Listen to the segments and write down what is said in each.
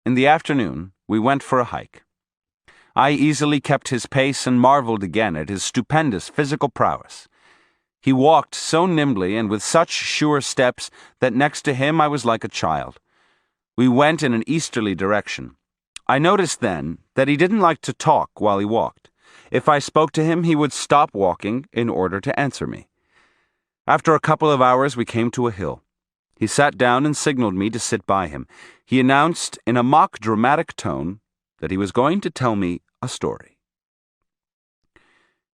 In the afternoon, we went for a hike. I easily kept his pace and marveled again at his stupendous physical prowess. He walked so nimbly and with such sure steps that next to him I was like a child. We went in an easterly direction. I noticed then that he didn't like to talk while he walked. If I spoke to him, he would stop walking in order to answer me. After a couple of hours, we came to a hill. He sat down and signaled me to sit by him. He announced in a mock dramatic tone that he was going to tell me a story.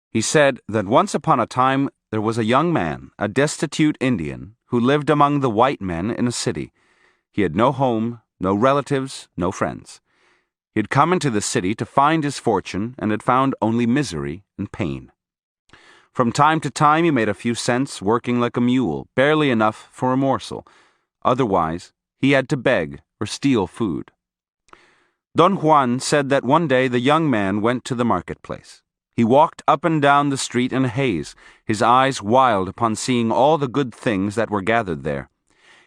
He said that once upon a time there was a young man, a destitute Indian, who lived among the white men in a city. He had no home, no relatives, no friends. He had come into the city to find his fortune and had found only misery and pain. From time to time he made a few cents working like a mule, barely enough for a morsel. Otherwise, he had to beg or steal food. Don Juan said that one day the young man went to the marketplace. He walked up and down the street in a haze, his eyes wild upon seeing all the good things that were gathered there.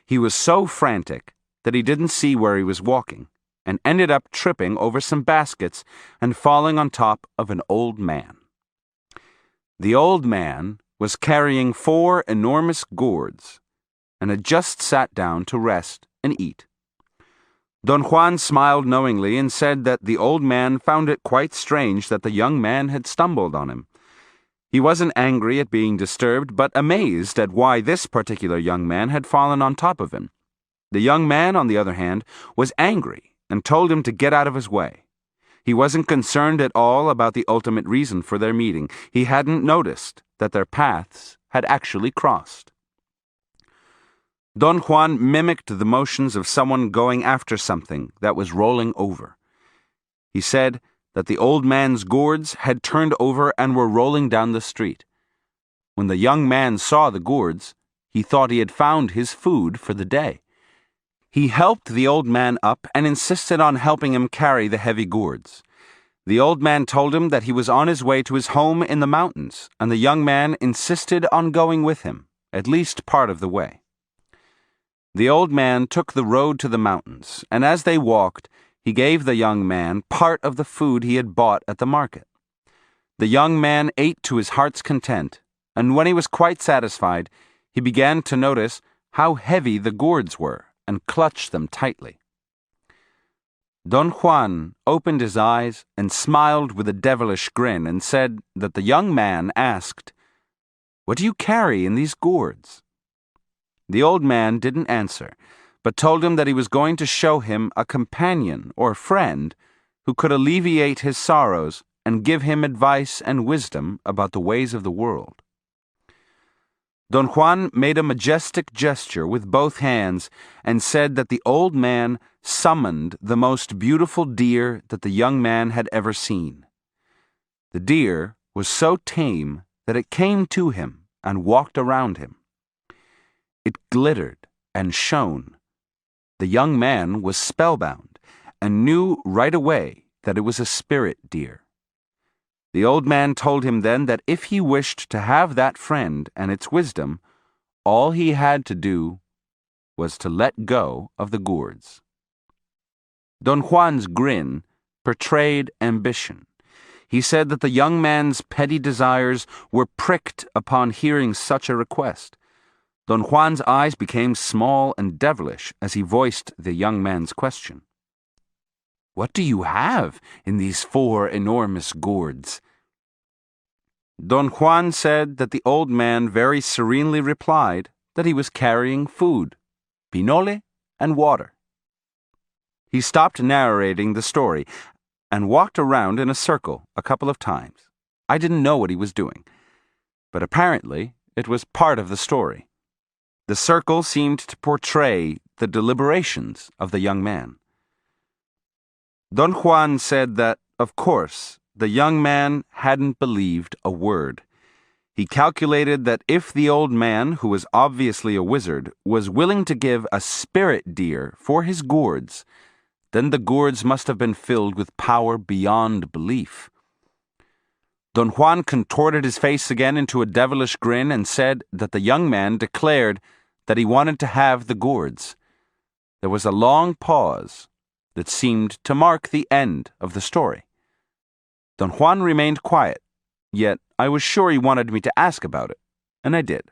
He was so frantic that he didn't see where he was walking, and ended up tripping over some baskets and falling on top of an old man. The old man was carrying 4 enormous gourds, and had just sat down to rest and eat. Don Juan smiled knowingly and said that the old man found it quite strange that the young man had stumbled on him. He wasn't angry at being disturbed, but amazed at why this particular young man had fallen on top of him. The young man, on the other hand, was angry and told him to get out of his way. He wasn't concerned at all about the ultimate reason for their meeting. He hadn't noticed that their paths had actually crossed. Don Juan mimicked the motions of someone going after something that was rolling over. He said that the old man's gourds had turned over and were rolling down the street. When the young man saw the gourds, he thought he had found his food for the day. He helped the old man up and insisted on helping him carry the heavy gourds. The old man told him that he was on his way to his home in the mountains, and the young man insisted on going with him, at least part of the way. The old man took the road to the mountains, and as they walked, he gave the young man part of the food he had bought at the market. The young man ate to his heart's content, and when he was quite satisfied, he began to notice how heavy the gourds were and clutched them tightly. Don Juan opened his eyes and smiled with a devilish grin and said that the young man asked, "What do you carry in these gourds?" The old man didn't answer, but told him that he was going to show him a companion or friend who could alleviate his sorrows and give him advice and wisdom about the ways of the world. Don Juan made a majestic gesture with both hands and said that the old man summoned the most beautiful deer that the young man had ever seen. The deer was so tame that it came to him and walked around him. It glittered and shone. The young man was spellbound and knew right away that it was a spirit deer. The old man told him then that if he wished to have that friend and its wisdom, all he had to do was to let go of the gourds. Don Juan's grin portrayed ambition. He said that the young man's petty desires were pricked upon hearing such a request. Don Juan's eyes became small and devilish as he voiced the young man's question. "What do you have in these 4 enormous gourds?" Don Juan said that the old man very serenely replied that he was carrying food, pinole, and water. He stopped narrating the story and walked around in a circle a couple of times. I didn't know what he was doing, but apparently it was part of the story. The circle seemed to portray the deliberations of the young man. Don Juan said that, of course, the young man hadn't believed a word. He calculated that if the old man, who was obviously a wizard, was willing to give a spirit deer for his gourds, then the gourds must have been filled with power beyond belief. Don Juan contorted his face again into a devilish grin and said that the young man declared that he wanted to have the gourds. There was a long pause, that seemed to mark the end of the story. Don Juan remained quiet, yet I was sure he wanted me to ask about it, and I did.